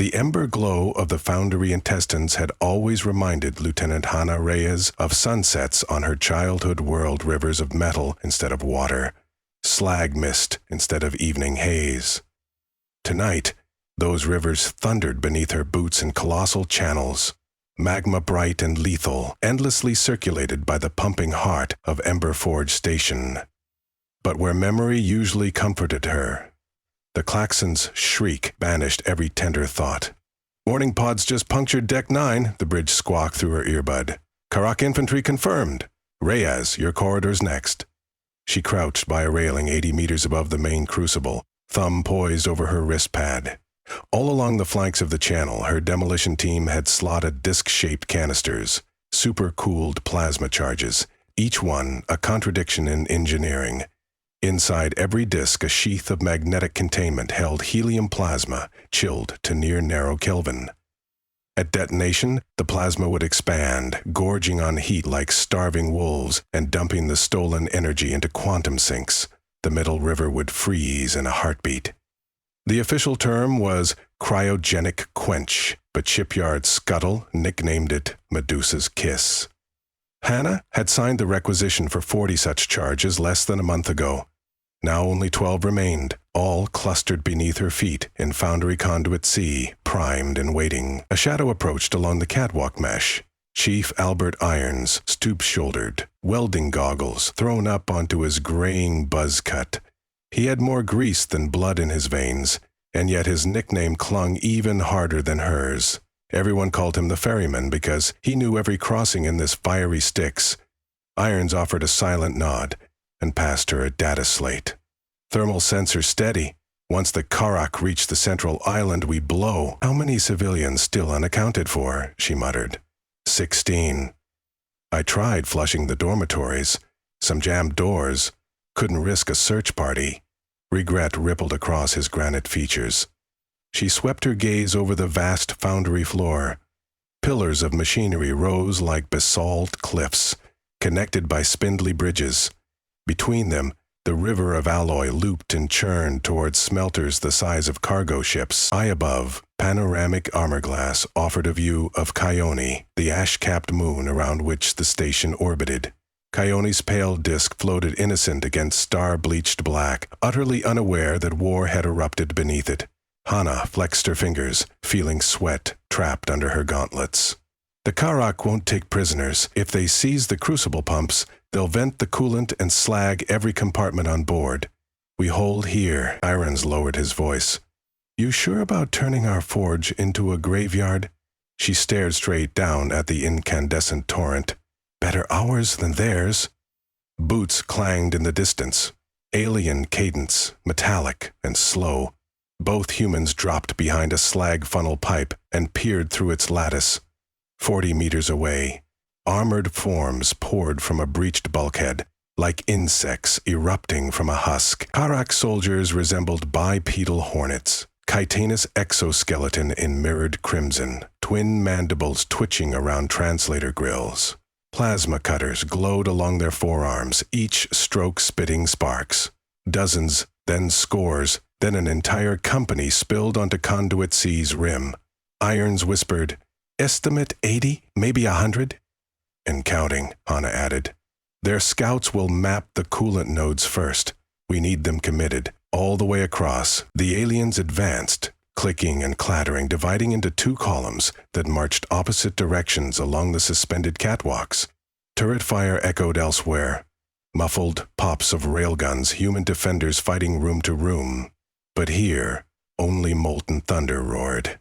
The ember glow of the foundry intestines had always reminded Lieutenant Hannah Reyes of sunsets on her childhood world, rivers of metal instead of water, slag mist instead of evening haze. Tonight, those rivers thundered beneath her boots in colossal channels, magma bright and lethal, endlessly circulated by the pumping heart of Ember Forge Station. But where memory usually comforted her, the klaxon's shriek banished every tender thought. "Warning pods just punctured Deck 9, the bridge squawked through her earbud. "Karak infantry confirmed. Reyes, your corridor's next." She crouched by a railing 80 meters above the main crucible, thumb poised over her wrist pad. All along the flanks of the channel, her demolition team had slotted disc-shaped canisters, super-cooled plasma charges, each one a contradiction in engineering. Inside every disc, a sheath of magnetic containment held helium plasma, chilled to near narrow Kelvin. At detonation, the plasma would expand, gorging on heat like starving wolves and dumping the stolen energy into quantum sinks. The middle river would freeze in a heartbeat. The official term was cryogenic quench, but Shipyard Scuttle nicknamed it Medusa's Kiss. Hannah had signed the requisition for 40 such charges less than a month ago. Now only 12 remained, all clustered beneath her feet in Foundry Conduit C, primed and waiting. A shadow approached along the catwalk mesh. Chief Albert Irons, stoop-shouldered, welding goggles thrown up onto his graying buzz cut. He had more grease than blood in his veins, and yet his nickname clung even harder than hers. Everyone called him the ferryman because he knew every crossing in this fiery Styx. Irons offered a silent nod and passed her a data slate. "Thermal sensor steady. Once the Karak reached the central island, we blow." "How many civilians still unaccounted for?" she muttered. 16. "I tried flushing the dormitories. Some jammed doors. Couldn't risk a search party." Regret rippled across his granite features. She swept her gaze over the vast foundry floor. Pillars of machinery rose like basalt cliffs, connected by spindly bridges. Between them, the river of alloy looped and churned towards smelters the size of cargo ships. High above, panoramic armor glass offered a view of Kyone, the ash-capped moon around which the station orbited. Kyone's pale disk floated innocent against star-bleached black, utterly unaware that war had erupted beneath it. Hannah flexed her fingers, feeling sweat trapped under her gauntlets. "The Karak won't take prisoners. If they seize the crucible pumps, they'll vent the coolant and slag every compartment on board. We hold here." Irons lowered his voice. "You sure about turning our forge into a graveyard?" She stared straight down at the incandescent torrent. "Better ours than theirs." Boots clanged in the distance. Alien cadence, metallic and slow. Both humans dropped behind a slag funnel pipe and peered through its lattice. 40 meters away, armored forms poured from a breached bulkhead, like insects erupting from a husk. Karak soldiers resembled bipedal hornets, chitinous exoskeleton in mirrored crimson, twin mandibles twitching around translator grills. Plasma cutters glowed along their forearms, each stroke spitting sparks. Dozens, then scores, then an entire company spilled onto Conduit C's rim. Irons whispered, "Estimate 80, maybe 100? "And counting," Hannah added. "Their scouts will map the coolant nodes first. We need them committed, all the way across." The aliens advanced, clicking and clattering, dividing into 2 columns that marched opposite directions along the suspended catwalks. Turret fire echoed elsewhere. Muffled pops of railguns, human defenders fighting room to room. But here, only molten thunder roared.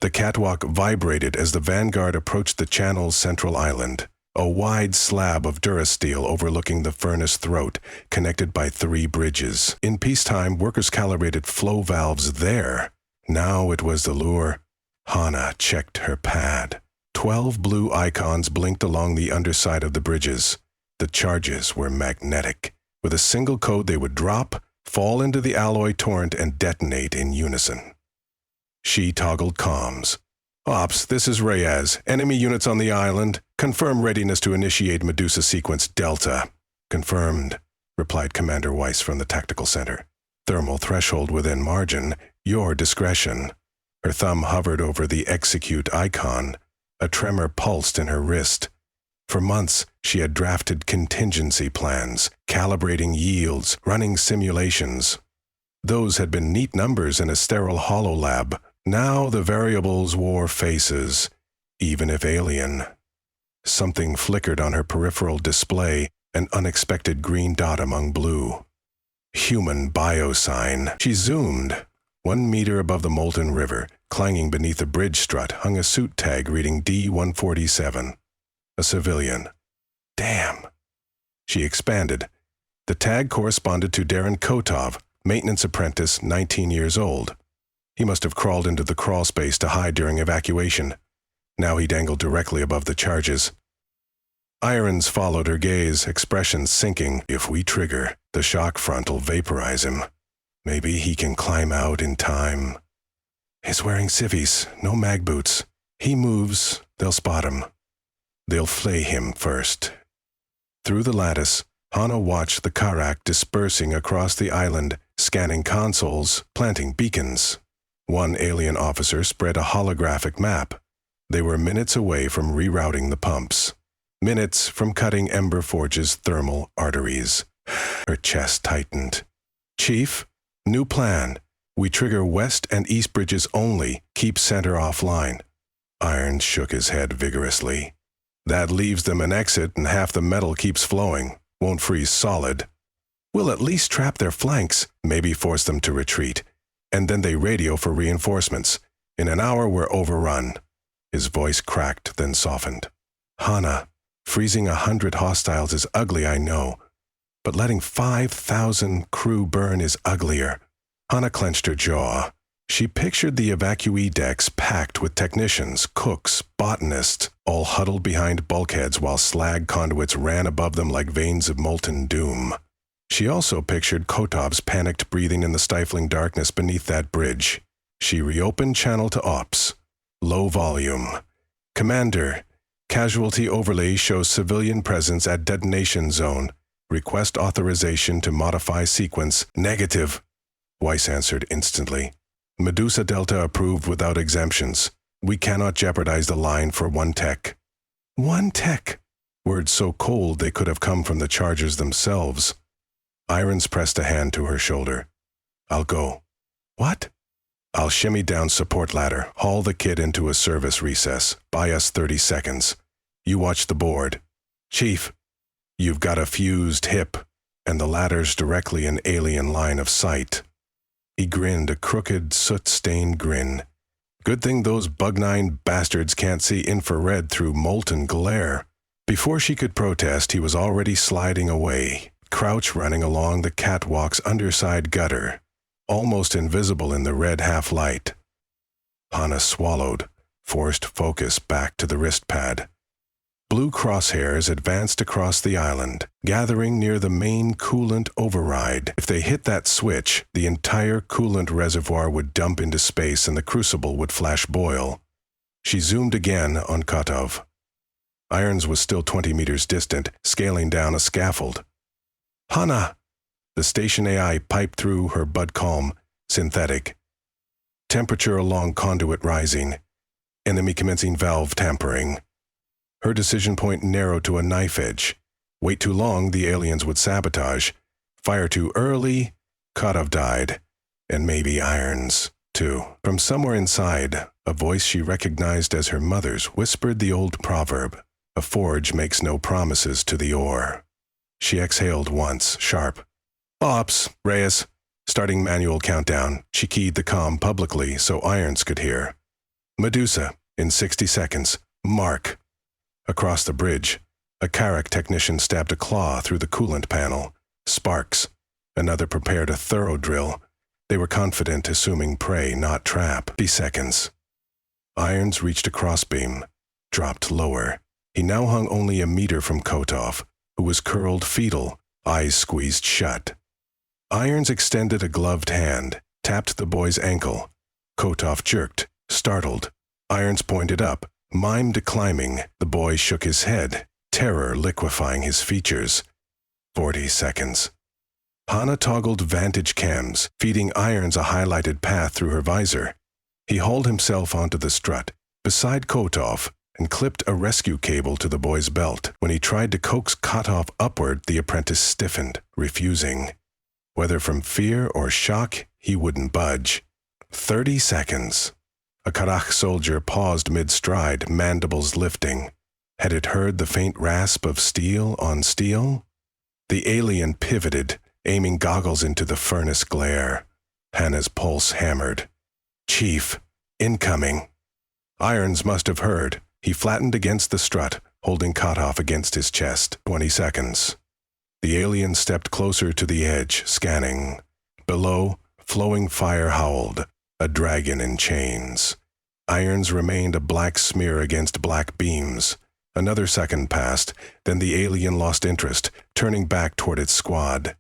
The catwalk vibrated as the vanguard approached the channel's central island, a wide slab of durasteel overlooking the furnace throat, connected by 3 bridges. In peacetime, workers calibrated flow valves there. Now it was the lure. Hannah checked her pad. 12 blue icons blinked along the underside of the bridges. The charges were magnetic. With a single code, they would drop, fall into the alloy torrent, and detonate in unison. She toggled comms. "Ops, this is Reyes. Enemy units on the island. Confirm readiness to initiate Medusa Sequence Delta." "Confirmed," replied Commander Weiss from the Tactical Center. "Thermal threshold within margin. Your discretion." Her thumb hovered over the execute icon. A tremor pulsed in her wrist. For months, she had drafted contingency plans, calibrating yields, running simulations. Those had been neat numbers in a sterile hololab. Now the variables wore faces, even if alien. Something flickered on her peripheral display, an unexpected green dot among blue. Human biosign. She zoomed. 1 meter above the molten river, clanging beneath a bridge strut, hung a suit tag reading D-147. A civilian. Damn. She expanded. The tag corresponded to Darren Kotov, maintenance apprentice, 19 years old. He must have crawled into the crawl space to hide during evacuation. Now he dangled directly above the charges. Irons followed her gaze, expression sinking. If we trigger, the shock front will vaporize him. Maybe he can climb out in time. He's wearing civvies, no mag boots. He moves, they'll spot him. They'll flay him first. Through the lattice, Hana watched the Karak dispersing across the island, scanning consoles, planting beacons. One alien officer spread a holographic map. They were minutes away from rerouting the pumps. Minutes from cutting Ember Forge's thermal arteries. Her chest tightened. Chief, new plan. We trigger west and east bridges only. Keep center offline. Irons shook his head vigorously. That leaves them an exit and half the metal keeps flowing. Won't freeze solid. We'll at least trap their flanks, maybe force them to retreat. And then they radio for reinforcements. In an hour we're overrun. His voice cracked, then softened. Hana, freezing 100 hostiles is ugly, I know. But letting 5,000 crew burn is uglier. Hana clenched her jaw. She pictured the evacuee decks packed with technicians, cooks, botanists, all huddled behind bulkheads while slag conduits ran above them like veins of molten doom. She also pictured Kotov's panicked breathing in the stifling darkness beneath that bridge. She reopened channel to ops. Low volume. Commander, casualty overlay shows civilian presence at detonation zone. Request authorization to modify sequence. Negative. Weiss answered instantly. Medusa Delta approved without exemptions. We cannot jeopardize the line for one tech. One tech? Words so cold they could have come from the chargers themselves. Irons pressed a hand to her shoulder. I'll go. What? I'll shimmy down support ladder, haul the kid into a service recess, buy us 30 seconds. You watch the board. Chief, you've got a fused hip, and the ladder's directly in alien line of sight. He grinned a crooked, soot-stained grin. Good thing those bug-9 bastards can't see infrared through molten glare. Before she could protest, he was already sliding away, crouch running along the catwalk's underside gutter, almost invisible in the red half-light. Hana swallowed, forced focus back to the wrist pad. Blue crosshairs advanced across the island, gathering near the main coolant override. If they hit that switch, the entire coolant reservoir would dump into space and the crucible would flash boil. She zoomed again on Kotov. Irons was still 20 meters distant, scaling down a scaffold. Hana! The station AI piped through her bud-calm, synthetic. Temperature along conduit rising. Enemy commencing valve tampering. Her decision point narrowed to a knife edge. Wait too long, the aliens would sabotage. Fire too early, Kotov died. And maybe Irons, too. From somewhere inside, a voice she recognized as her mother's whispered the old proverb, a forge makes no promises to the ore. She exhaled once, sharp. Ops, Reyes. Starting manual countdown. She keyed the comm publicly so Irons could hear. Medusa, in 60 seconds. Mark. Across the bridge, a Karak technician stabbed a claw through the coolant panel. Sparks. Another prepared a thorough drill. They were confident, assuming prey, not trap. 50 seconds. Irons reached a crossbeam, dropped lower. He now hung only a meter from Kotov, who was curled fetal, eyes squeezed shut. Irons extended a gloved hand, tapped the boy's ankle. Kotov jerked, startled. Irons pointed up. Mimed climbing, the boy shook his head, terror liquefying his features. 40 seconds. Hana toggled vantage cams, feeding Irons a highlighted path through her visor. He hauled himself onto the strut, beside Kotov, and clipped a rescue cable to the boy's belt. When he tried to coax Kotov upward, the apprentice stiffened, refusing. Whether from fear or shock, he wouldn't budge. 30 seconds. A Karakh soldier paused mid-stride, mandibles lifting. Had it heard the faint rasp of steel on steel? The alien pivoted, aiming goggles into the furnace glare. Hannah's pulse hammered. "Chief, incoming." Irons must have heard. He flattened against the strut, holding Kotov against his chest. 20 seconds. The alien stepped closer to the edge, scanning. Below, flowing fire howled, a dragon in chains. Irons remained a black smear against black beams. Another second passed, then the alien lost interest, turning back toward its squad.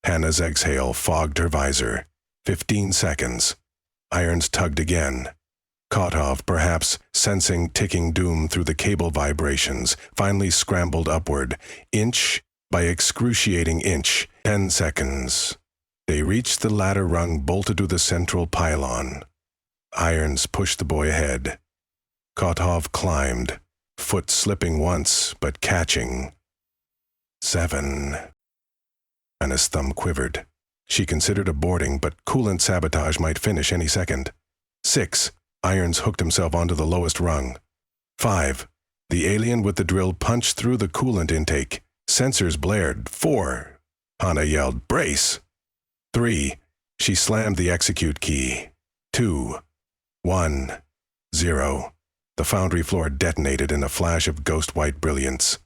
Hannah's exhale fogged her visor. 15 seconds. Irons tugged again. Kotov, perhaps sensing ticking doom through the cable vibrations, finally scrambled upward, inch by excruciating inch. 10 seconds. They reached the ladder rung bolted to the central pylon. Irons pushed the boy ahead. Kotov climbed, foot slipping once, but catching. 7. Anna's thumb quivered. She considered aborting, but coolant sabotage might finish any second. 6. Irons hooked himself onto the lowest rung. 5. The alien with the drill punched through the coolant intake. Sensors blared. 4. Hannah yelled, "Brace!" 3. She slammed the execute key. 2. 1. 0. The foundry floor detonated in a flash of ghost-white brilliance.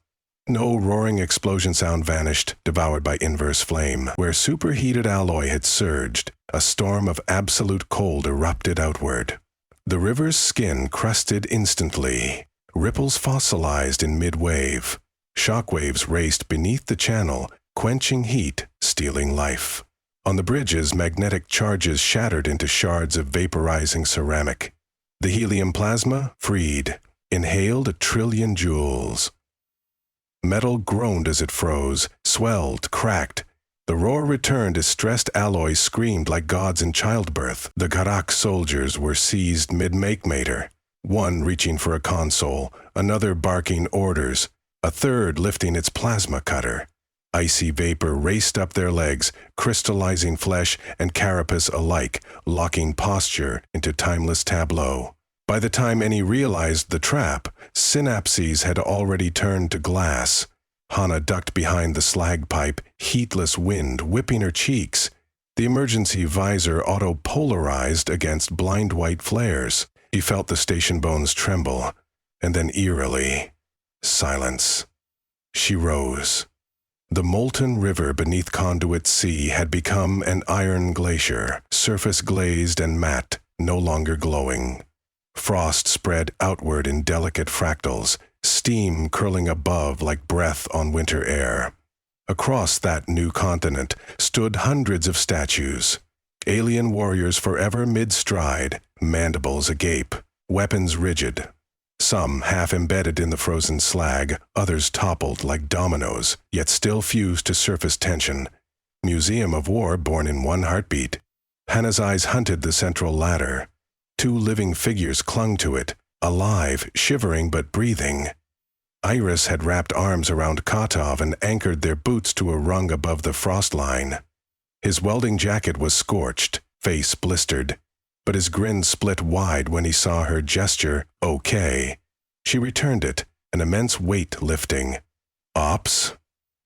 No roaring explosion sound vanished, devoured by inverse flame. Where superheated alloy had surged, a storm of absolute cold erupted outward. The river's skin crusted instantly. Ripples fossilized in mid-wave. Shockwaves raced beneath the channel, quenching heat, stealing life. On the bridges, magnetic charges shattered into shards of vaporizing ceramic. The helium plasma, freed, inhaled 1 trillion joules. Metal groaned as it froze, swelled, cracked. The roar returned as stressed alloys screamed like gods in childbirth. The Karakh soldiers were seized mid-make-mater, one reaching for a console, another barking orders, a third lifting its plasma cutter. Icy vapor raced up their legs, crystallizing flesh and carapace alike, locking posture into timeless tableau. By the time any realized the trap, synapses had already turned to glass. Hannah ducked behind the slag pipe, heatless wind whipping her cheeks. The emergency visor auto-polarized against blind white flares. He felt the station bones tremble, and then eerily, silence. She rose. The molten river beneath Conduit Sea had become an iron glacier, surface glazed and matte, no longer glowing. Frost spread outward in delicate fractals, steam curling above like breath on winter air. Across that new continent stood hundreds of statues, alien warriors forever mid-stride, mandibles agape, weapons rigid. Some half embedded in the frozen slag, others toppled like dominoes, yet still fused to surface tension. Museum of war born in one heartbeat. Hannah's eyes hunted the central ladder. 2 living figures clung to it, alive, shivering but breathing. Iris had wrapped arms around Kotov and anchored their boots to a rung above the frost line. His welding jacket was scorched, face blistered, but his grin split wide when he saw her gesture, "Okay." She returned it, an immense weight lifting. "Ops?"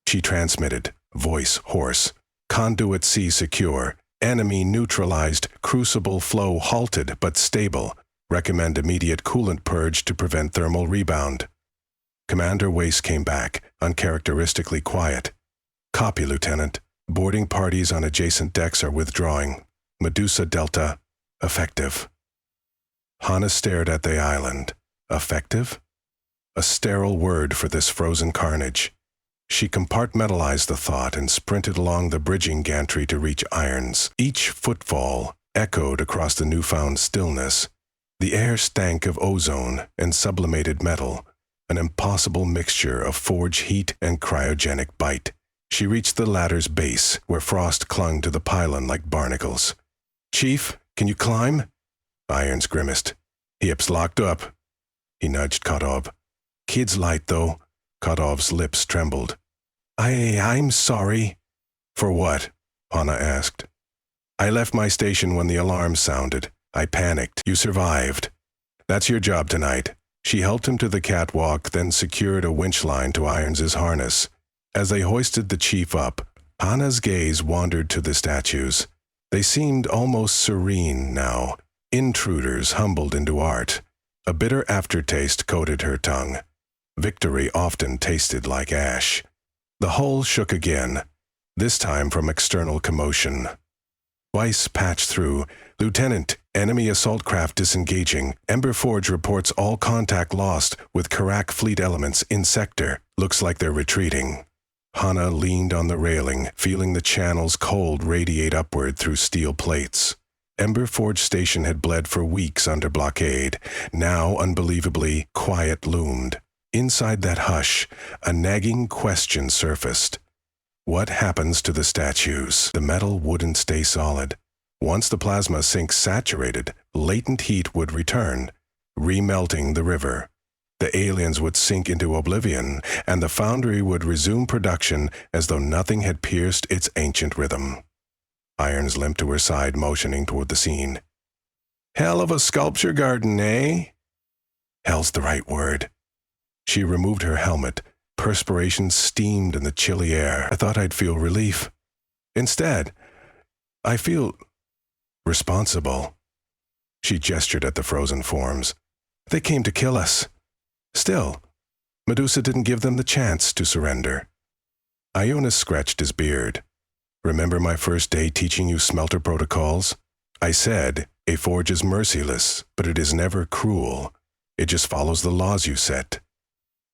She transmitted, voice hoarse. "Conduit C secure. Enemy neutralized, crucible flow halted but stable. Recommend immediate coolant purge to prevent thermal rebound." Commander Wace came back, uncharacteristically quiet. "Copy, Lieutenant. Boarding parties on adjacent decks are withdrawing. Medusa Delta, effective." Hannah stared at the island. Effective? A sterile word for this frozen carnage. She compartmentalized the thought and sprinted along the bridging gantry to reach irons. Each footfall echoed across the newfound stillness. The air stank of ozone and sublimated metal, an impossible mixture of forge heat and cryogenic bite. She reached the ladder's base, where frost clung to the pylon like barnacles. "Chief, can you climb?" Irons grimaced. Hips locked up. He nudged Kotov. Kid's light, though. Kotov's lips trembled. I'm sorry. For what? Hana asked. I left my station when the alarm sounded. I panicked. You survived. That's your job tonight. She helped him to the catwalk, then secured a winch line to Irons's harness. As they hoisted the chief up, Hana's gaze wandered to the statues. They seemed almost serene now, intruders humbled into art. A bitter aftertaste coated her tongue. Victory often tasted like ash. The hull shook again, this time from external commotion. Weiss patched through. Lieutenant, enemy assault craft disengaging. Ember Forge reports all contact lost with Karak fleet elements in sector. Looks like they're retreating. Hana leaned on the railing, feeling the channel's cold radiate upward through steel plates. Ember Forge Station had bled for weeks under blockade. Now, unbelievably, quiet loomed. Inside that hush, a nagging question surfaced. What happens to the statues? The metal wouldn't stay solid. Once the plasma sinks saturated, latent heat would return, remelting the river. The aliens would sink into oblivion, and the foundry would resume production as though nothing had pierced its ancient rhythm. Irons limped to her side, motioning toward the scene. Hell of a sculpture garden, eh? Hell's the right word. She removed her helmet. Perspiration steamed in the chilly air. I thought I'd feel relief. Instead, I feel responsible. She gestured at the frozen forms. They came to kill us. Still, Medusa didn't give them the chance to surrender. Ionis scratched his beard. Remember my first day teaching you smelter protocols? I said, a forge is merciless, but it is never cruel. It just follows the laws you set.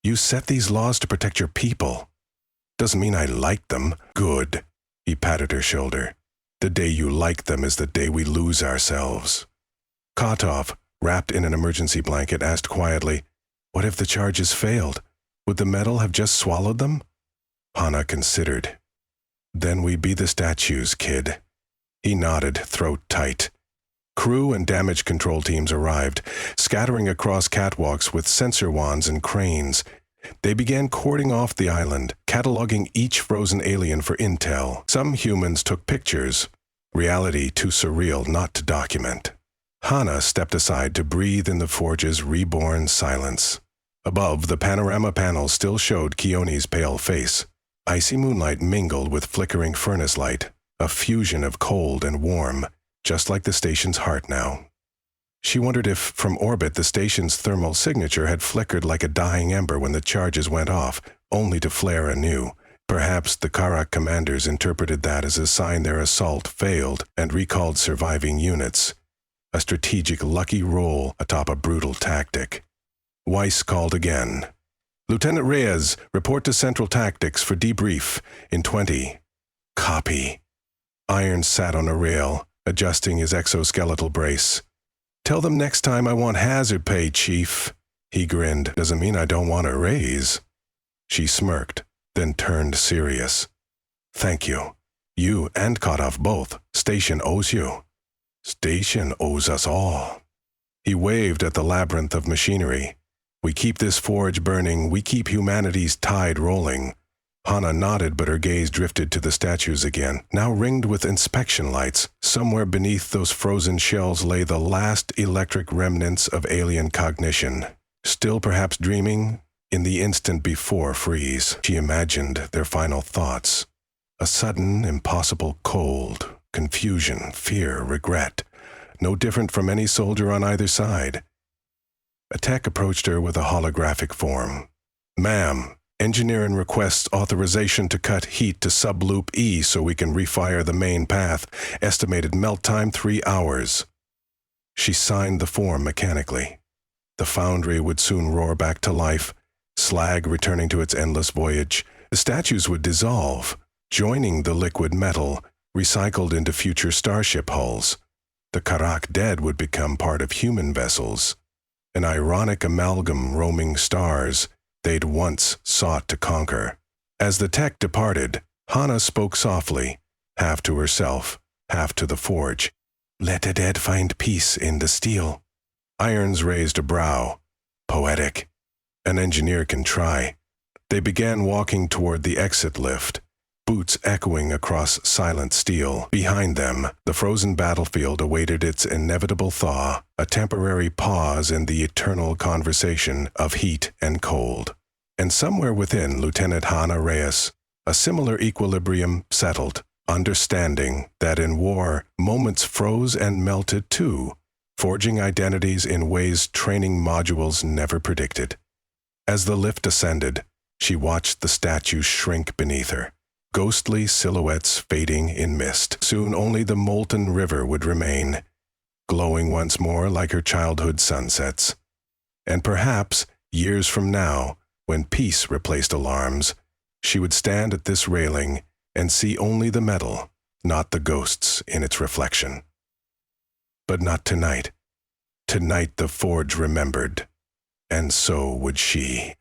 You set these laws to protect your people. Doesn't mean I like them. Good. He patted her shoulder. The day you like them is the day we lose ourselves. Kotov, wrapped in an emergency blanket, asked quietly, what if the charges failed? Would the metal have just swallowed them? Hana considered. Then we'd be the statues, kid. He nodded, throat tight. Crew and damage control teams arrived, scattering across catwalks with sensor wands and cranes. They began cording off the island, cataloging each frozen alien for intel. Some humans took pictures, reality too surreal not to document. Hana stepped aside to breathe in the forge's reborn silence. Above, the panorama panel still showed Keone's pale face. Icy moonlight mingled with flickering furnace light, a fusion of cold and warm, just like the station's heart now. She wondered if, from orbit, the station's thermal signature had flickered like a dying ember when the charges went off, only to flare anew. Perhaps the Karak commanders interpreted that as a sign their assault failed and recalled surviving units. A strategic lucky roll atop a brutal tactic. Weiss called again. Lieutenant Reyes, report to Central Tactics for debrief in 20. Copy. Irons sat on a rail, adjusting his exoskeletal brace. Tell them next time I want hazard pay, Chief. He grinned. Doesn't mean I don't want a raise. She smirked, then turned serious. Thank you. You and Kotov both. Station owes you. Station owes us all. He waved at the labyrinth of machinery. We keep this forge burning, we keep humanity's tide rolling. Hana nodded, but her gaze drifted to the statues again, now ringed with inspection lights. Somewhere beneath those frozen shells lay the last electric remnants of alien cognition. Still perhaps dreaming, in the instant before freeze, she imagined their final thoughts. A sudden, impossible cold, confusion, fear, regret, no different from any soldier on either side. A tech approached her with a holographic form. Ma'am, engineering requests authorization to cut heat to subloop E so we can refire the main path. Estimated melt time 3 hours. She signed the form mechanically. The foundry would soon roar back to life, slag returning to its endless voyage. The statues would dissolve, joining the liquid metal, recycled into future starship hulls. The Karak dead would become part of human vessels. An ironic amalgam roaming stars they'd once sought to conquer. As the tech departed, Hana spoke softly, half to herself, half to the forge. Let the dead find peace in the steel. Irons raised a brow. Poetic. An engineer can try. They began walking toward the exit lift, boots echoing across silent steel. Behind them, the frozen battlefield awaited its inevitable thaw, a temporary pause in the eternal conversation of heat and cold. And somewhere within Lieutenant Hannah Reyes, a similar equilibrium settled, understanding that in war, moments froze and melted too, forging identities in ways training modules never predicted. As the lift ascended, she watched the statues shrink beneath her, ghostly silhouettes fading in mist. Soon only the molten river would remain, glowing once more like her childhood sunsets. And perhaps, years from now, when peace replaced alarms, she would stand at this railing and see only the metal, not the ghosts in its reflection. But not tonight. Tonight the forge remembered, and so would she.